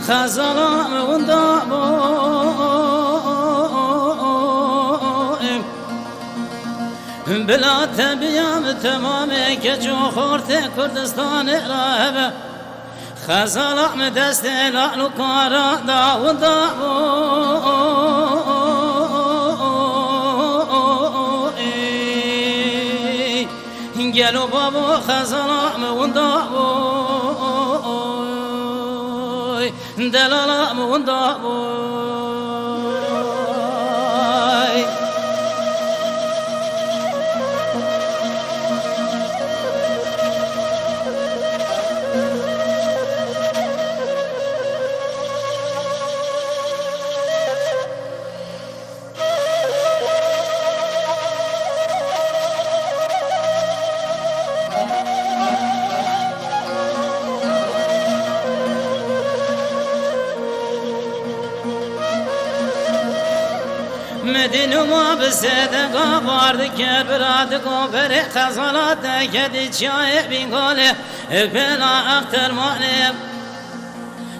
خزالام بلا تبيام تمامي كجو خورت كردستان راهبه خزالام دست لالو كارا دا گلو بابو خزالام دلالام مدینو ما بسیدگا بارد کرد برادگو بری خزالات کدی چای بینگاله بلا اختر مانیم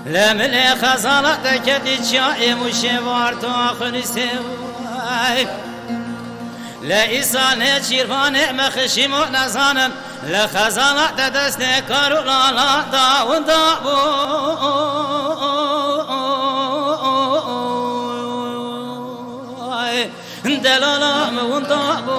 لملی خزالات کدی چای مشوار تو آخری سوای لإيسان چیروان مخشیم و نزانم لخزالات دست کارو لالا داون دابو دلالام وندابوی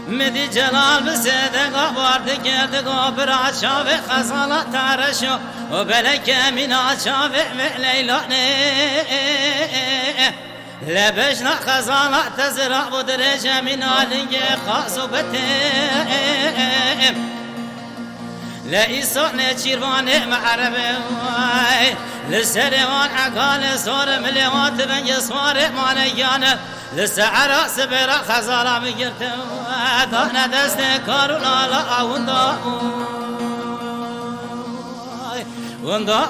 مدی جلال بسیدگا بارد گردگا برا چاوه خزالات ترشو و بلک مینا چاوه لیلانه لبشنا خزالات تزرع بدرج مینا لنگ خاصو بتیم لإيسان چیروان معربه لسروان عقال صور مليوات بنج صور مانيانه لسعرا سبرا خزارا مگرت دانا دست کارو لالا وندا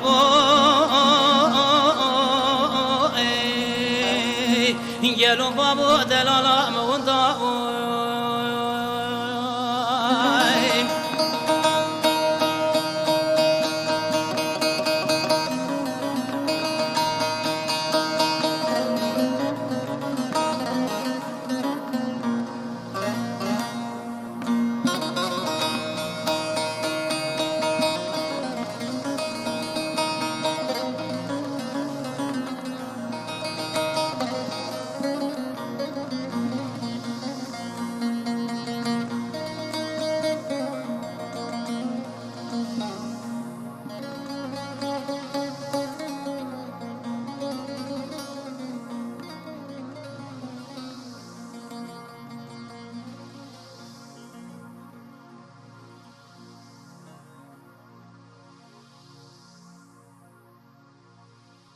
گلو بابو دلالا